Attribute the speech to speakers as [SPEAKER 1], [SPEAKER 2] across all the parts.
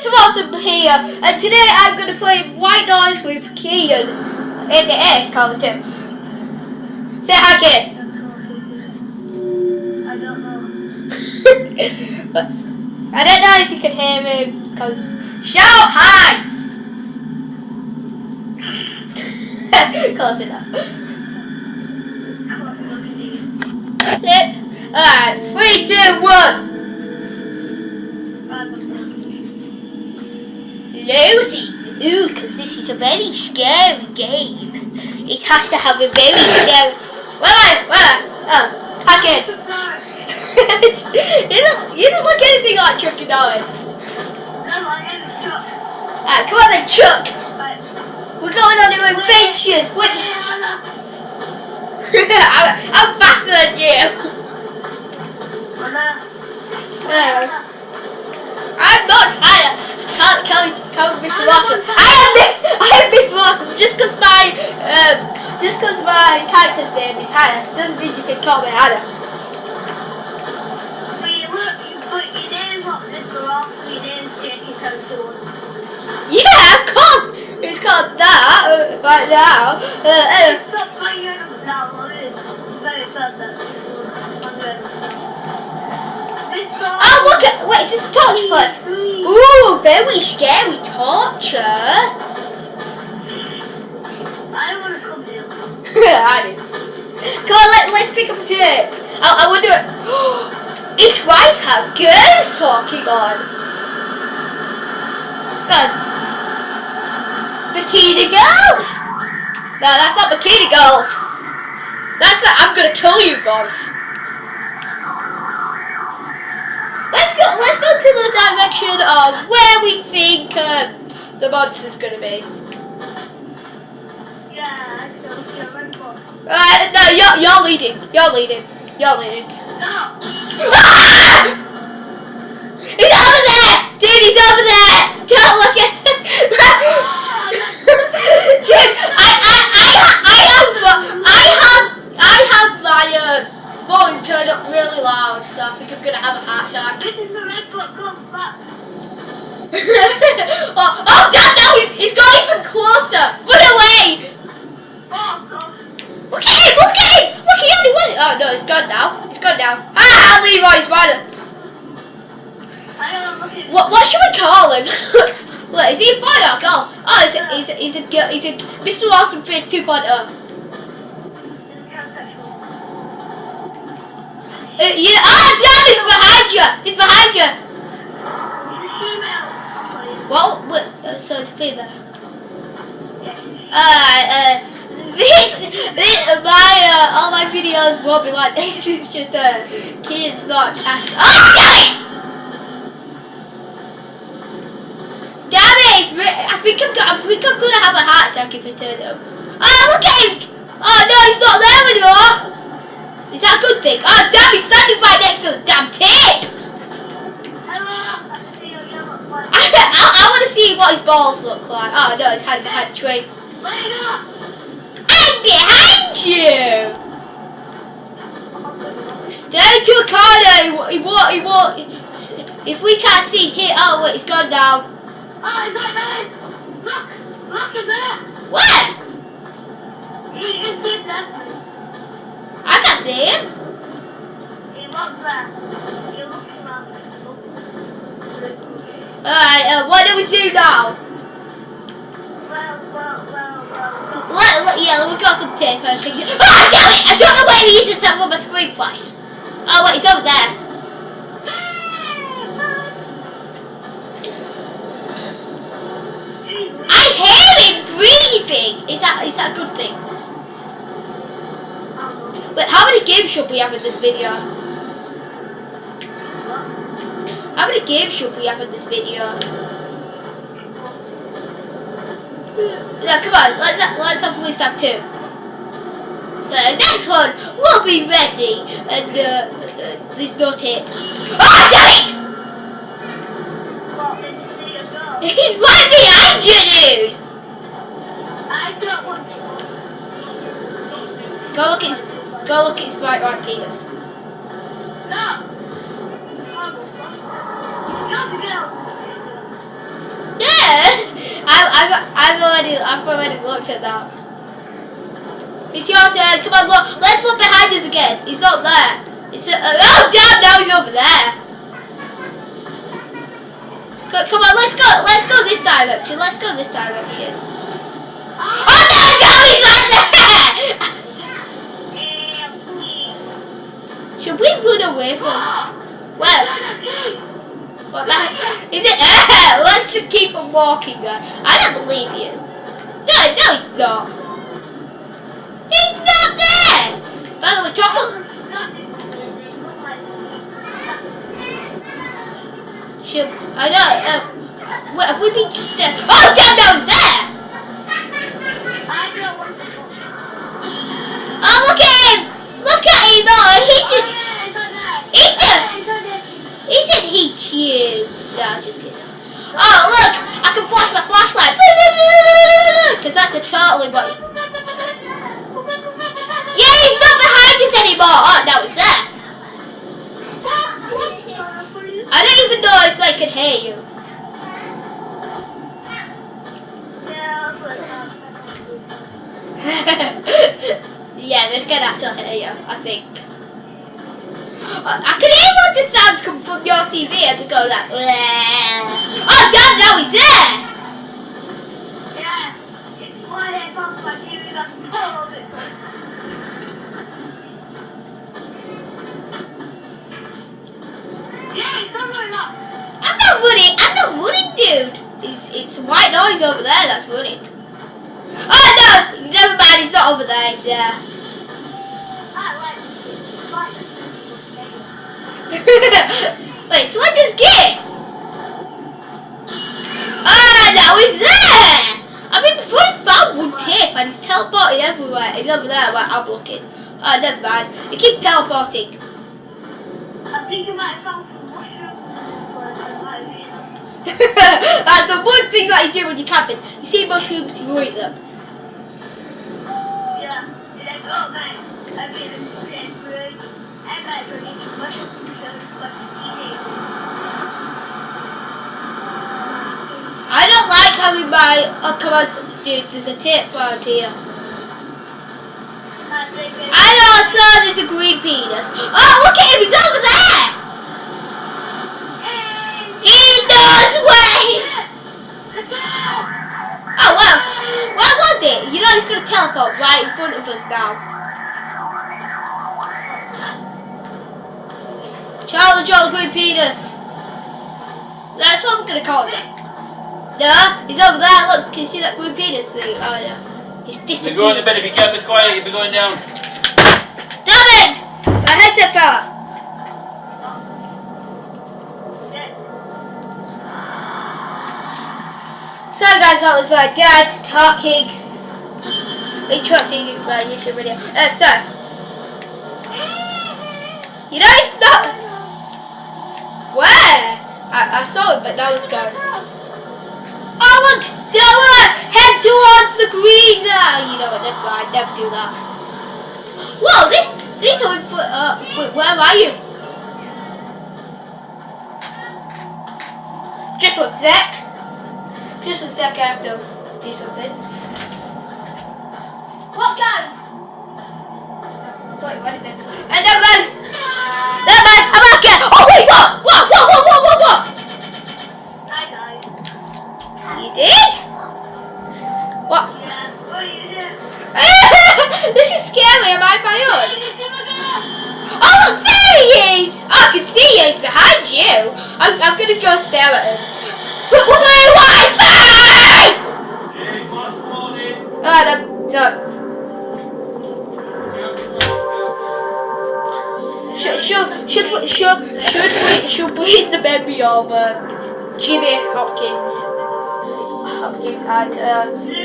[SPEAKER 1] Mr. Awesome here, and today I'm going to play White Noise with Kian, aka coyley2. Say hi, Kian.
[SPEAKER 2] I don't know.
[SPEAKER 1] I don't know if you can hear me, because shout hi! Close enough. Alright, 3, 2, 1. Loading. Ooh, because this is a very scary game. It has to have a very scary... Where? Oh, okay. you don't look anything like Chuck Norris. Alright, come on then, Chuck. We're going on new adventures. Wait. I'm faster than you. I'm not Hannah. Can't Mr. Awesome. I am Mr. Awesome. Just because my character's name is Hannah doesn't mean you can call me Hannah. Yeah, of course. It's called that right now. Oh, look at... Wait, is this a torture place? Ooh, very scary torture.
[SPEAKER 2] I want to come here.
[SPEAKER 1] I do. Come on, let's pick up a tape. I wonder... It might have girls talking on. Good. Bikini girls? No, that's not bikini girls. That's not... I'm gonna kill you guys. Let's go to the direction of where we think the monster's gonna be.
[SPEAKER 2] Yeah,
[SPEAKER 1] No, you're leading. You're leading.
[SPEAKER 2] No.
[SPEAKER 1] Ah! He's over there, dude. He's over there. Don't look at. Dude, I have my volume turned up really loud, so I think I'm gonna have a heart attack.
[SPEAKER 2] This is the red block, come back.
[SPEAKER 1] oh damn, no, he's got even closer. Run away.
[SPEAKER 2] Oh, God.
[SPEAKER 1] Look at him, he only won it. Oh no, it's gone now. Ah, Leroy's rider. What should we call him? What, is he a boy or a girl? Oh, he's a girl. He's a Mr. Awesome Face 2.0. Yeah, oh damn, he's behind you. Well, so it's female. All my videos will be like this. It's just kids not ask. Oh damn it! I think I'm gonna have a heart attack if I turn it up. Oh look at him! Oh no, he's not there anymore. Is that a good thing? Oh damn, he's standing right next to the damn tape. I want to see what his balls look like. Oh no, he's hiding behind a tree. I'm behind you! Stay to a corner! He won't. If we can't see him, oh wait, he's gone down.
[SPEAKER 2] Oh, he's right there! Look at that!
[SPEAKER 1] What?
[SPEAKER 2] He is there.
[SPEAKER 1] I can't see him.
[SPEAKER 2] He was there. You're looking around.
[SPEAKER 1] Alright, what do we do now? Yeah, let me go for the tape. Oh damn it! I don't know where he is except for my screen flash. Oh wait, he's over there. I hear him breathing. Is that a good thing? Wait, how many games should we have in this video? How many games should we have in this video? Yeah, come on, let's have at least have 2. So next one will be ready, and there's no tape. Oh damn it! He's right behind you, dude.
[SPEAKER 2] I don't want to.
[SPEAKER 1] Go look at his bright white penis.
[SPEAKER 2] No.
[SPEAKER 1] I've already looked at that. It's your turn. Come on, look. Let's look behind us again. He's not there. Oh damn! Now he's over there. Come on, let's go. Let's go this direction. Let's go this direction. Oh no! He's not there. Should we run away from? Well, what that is it? Let's just keep on walking. I don't believe you. No, he's not. He's not there. By the way, chocolate. I know. Wait, have we been just there? Oh, damn! No, he's there. Oh, look at him! Look at him! Oh, he said he choose. No, just kidding. Oh, look! I can flash my flashlight. Because that's a totally body. Yeah, he's not behind us anymore. Oh, no, he's there. I don't even know if they can hear you. Yeah, they can actually hear you, I think. I can hear lots of sounds come from your TV and they go like, bleh. Oh damn, now he's there!
[SPEAKER 2] Yeah, it's my head off my TV, that's all of it. Yeah, it's not running up.
[SPEAKER 1] I'm not running, dude. It's white noise over there that's running. Oh no, never mind, he's not over there, he's there. Wait, Slender's gay! Ah, now he's there! I mean, before he found one tape and he's teleporting everywhere. He's over there where I'm looking. Oh, never mind. He keeps teleporting.
[SPEAKER 2] I think you might have found some mushrooms.
[SPEAKER 1] That's the one thing that you do when you're camping. You see mushrooms, you eat them.
[SPEAKER 2] Yeah, you're like, oh man, I made a good I'm not going to eat mushrooms.
[SPEAKER 1] I don't like having my... Oh, come on, dude, there's a tape around here. I also, there's a green penis. Oh, look at him, he's over there! He knows where he... Oh, well, what was it? You know he's going to teleport right in front of us now. Charlie John Green Penis. That's what I'm going to call him. No, he's over there. Look, can you see that green penis thing? Oh no, he's disappeared.
[SPEAKER 3] You're going to bed. If you can't be quiet, you'll be going down.
[SPEAKER 1] Damn it! My headset fell. So guys, that was my dad talking, interrupting my YouTube video. So, you know he's not. Where? I saw it, but now it's gone. Oh look! Head towards the green! You know what, never mind, never do that. Whoa, these are in for, wait, where are you? Just one sec. Just one sec, I have to do something. What, guys? Wait a minute. Never mind! Never mind, I'm back again! Oh wait, what? You did? What? This is scary, am I my own? Oh look, there he is! Oh, I can see you, he's behind you. I'm gonna go stare at him. Wi-Fi! Oh, should we hit the memory of Jimmy Hopkins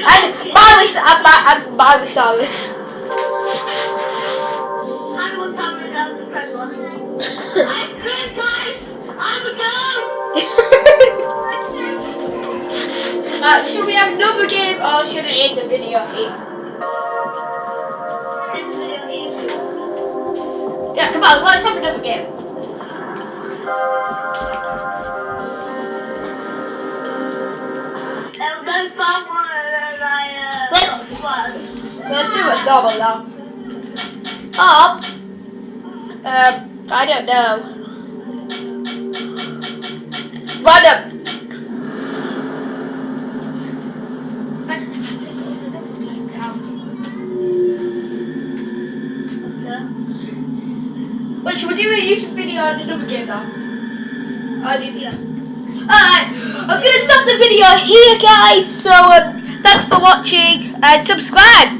[SPEAKER 1] and Miley Cyrus. Should we have another game or should I end the video here? Yeah, come on, let's have another game.
[SPEAKER 2] Elder? I found one and
[SPEAKER 1] Let's do a double now. Up. I don't know. Random. Wait, should we do a YouTube video on another game now? Alright, I'm gonna stop the video here, guys. So, thanks for watching and subscribe.